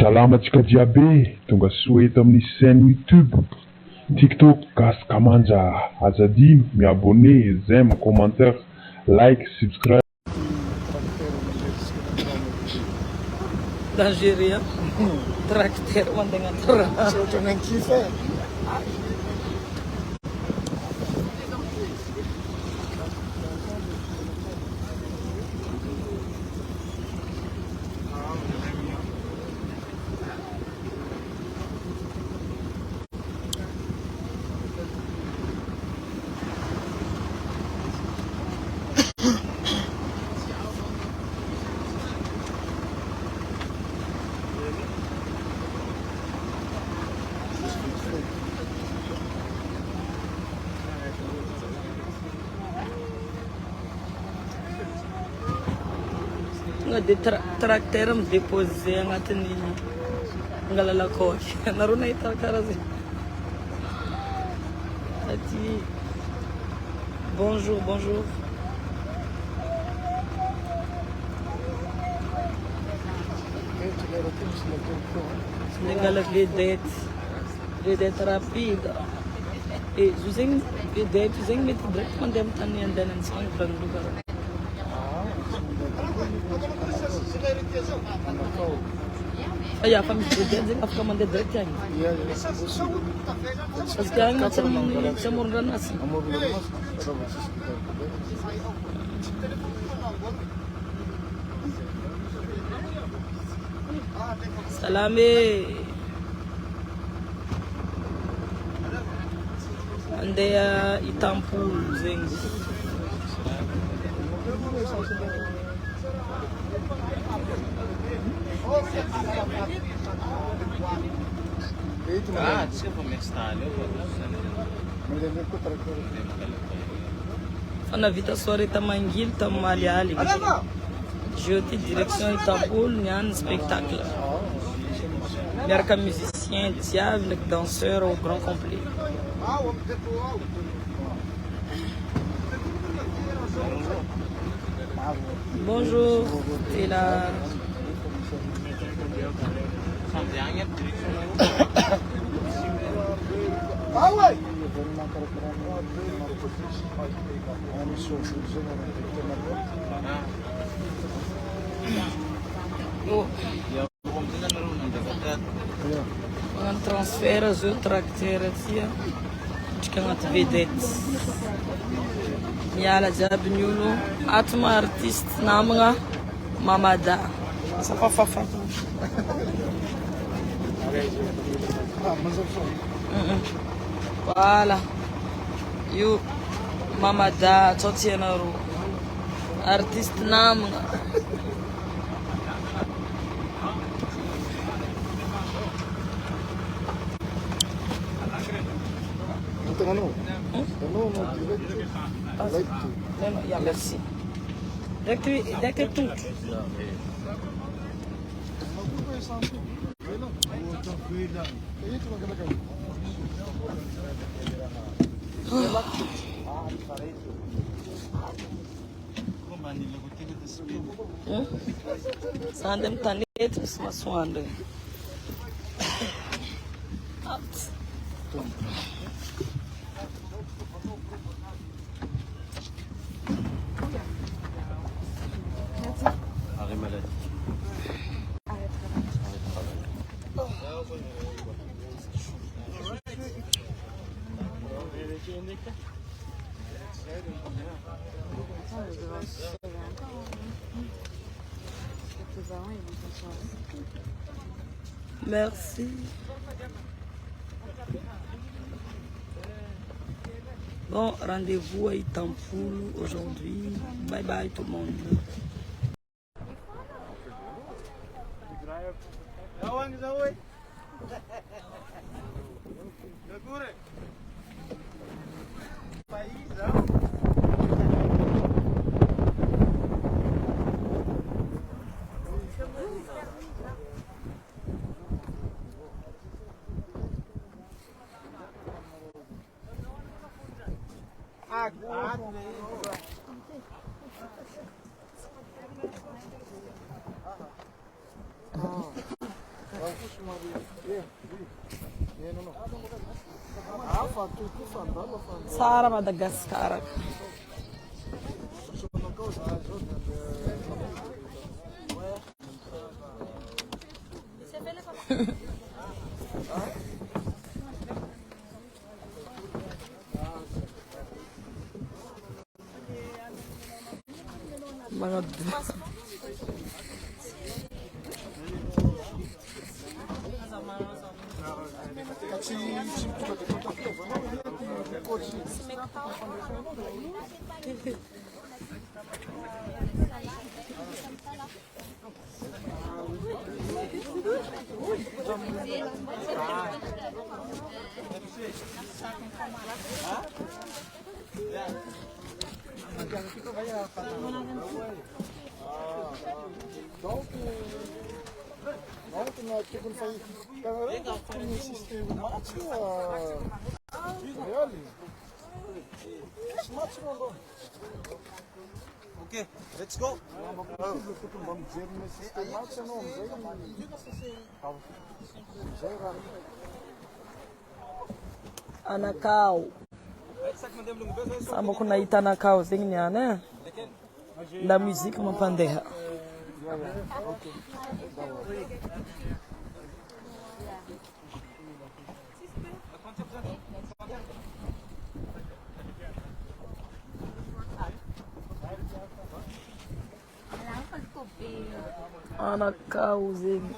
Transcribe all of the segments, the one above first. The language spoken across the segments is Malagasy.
Salamantsika jiaby tonga soa eto amin'ny chaîne YouTube, TikTok, Gas Kamanja. Azadino miabonné, j'aime, commentaire, like, subscribe. D'Algérie, tracteur, mandanga terra. Soto nem kifa. De tracteur me déposer angatiny ngalalakôky nareo nahita karaha zay ati bonjour bonjour ngala vedette rapide e zo zegny vedette zegny mety direct mandeha amin'ny tany andehanantsika agny Brandoka. Ya, famille de Denzel, afin de direct yang. Parce que yang macam orang nasi. Salame. Ande itampul zeng. Ah, desculpa, mas está ali. On a vite soirée Tamangil, Tamaliali. Jeudi direction Istanbul, Nyan spectacle. Merka musicien, diable, danseur au grand complet. Bonjour, et là. Ang transfer zo tracteur siya. Chikang at vedette. Miala jabi nyulo atma artist namanga Mamada. Sa fafafa. Voilà. You Mamada Totienaro. Artist namanga. Non, Ya, merci. Dès que tout. Sandem tanet maswande. Merci. Bon, rendez-vous à Itampoul aujourd'hui. Bye bye tout le monde. Tsara Madagasikara. Okay, let's go. Anakao. Samba kuna ita anakao zegny niany la musique mampandeha. Anakao zegny.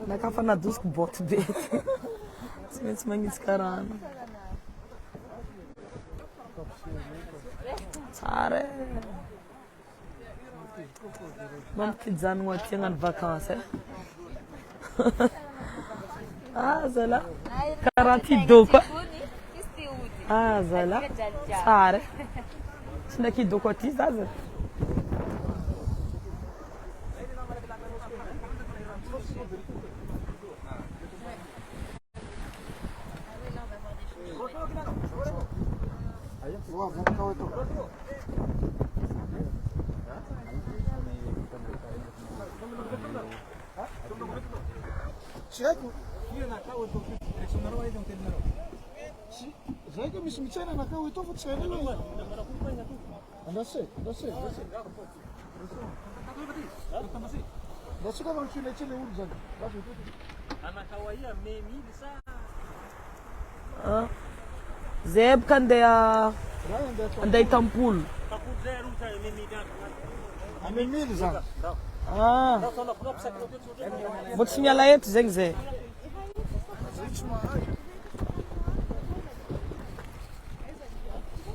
Nakafa nadosiko boty be. Tsy maintsy magnitsika rano. Tsara e. Mampijanona aty hagnano vacances e. Ah zala. Karaha tidô koa. Ah zala. Tsara e. Tsy nakidô koa ty zaza. Zay ka misy mitsena nakao ito fa tsena ilo. Andase. Ndasy ka mitsile olo zany. Anakao ia memily sa? Zay boka andeha Itampulo. Memily zany. Vou tsy miala eto zegny zay.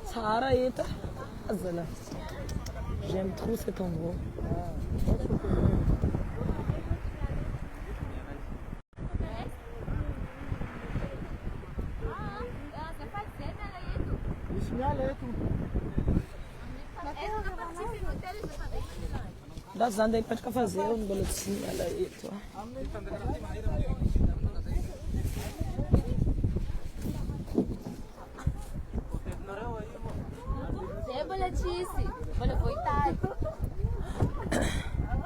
Tsara eto. Azala. J'aime trop cet endroit. Da zany daí pode fazer um boletim ela aí, tô.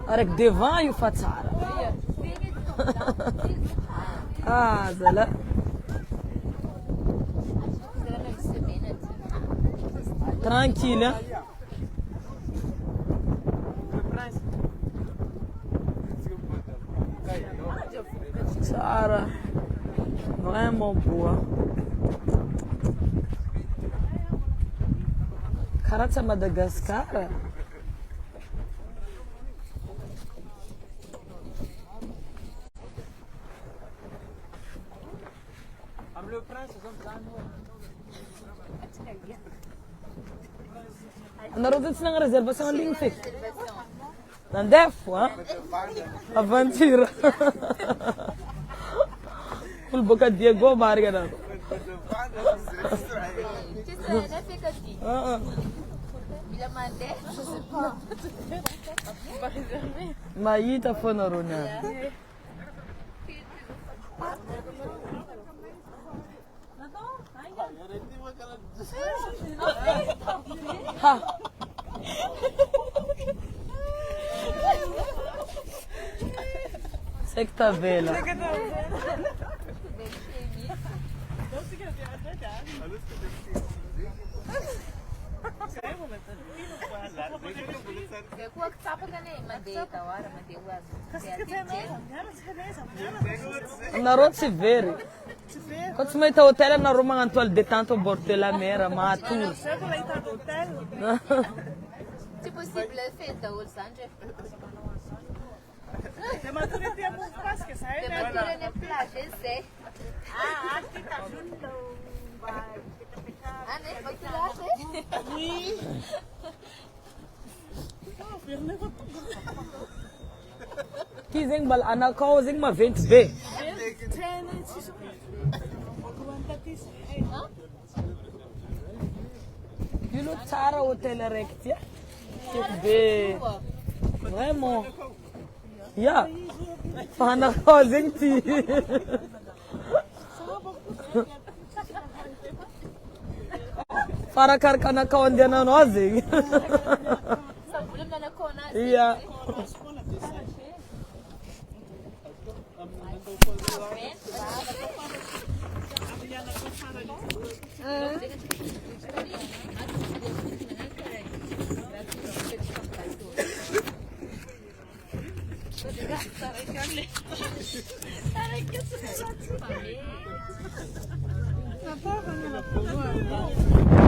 Ora que devan e o fatsara. Ah, zala. Tranquila. Sara, vraiment boa. Karatsa Madagascar. Naroto sinang reservation ang lingfik. Nandefo, ha? Avantura. Full boca Diego Marga na. Maita fonoruna. Ha. Sei que tá velha. Narod se ver. Quando se mete hotel na Roma antual de tanto borte la mera matur. C'est possible, fête au Sanjay. C'est ma tournée de mon place que ça C'est ma tournée de plage, c'est. Ah, aqui tá junto. Ah, n'est pas que là, Oui. Kizing bal anak ko zing ma 20 be. You look Tara hotel rectia. Be. Vraiment. Yeah. Anak ko zing ti. Para karkana ka ondia na nozing. Yeah. Famille.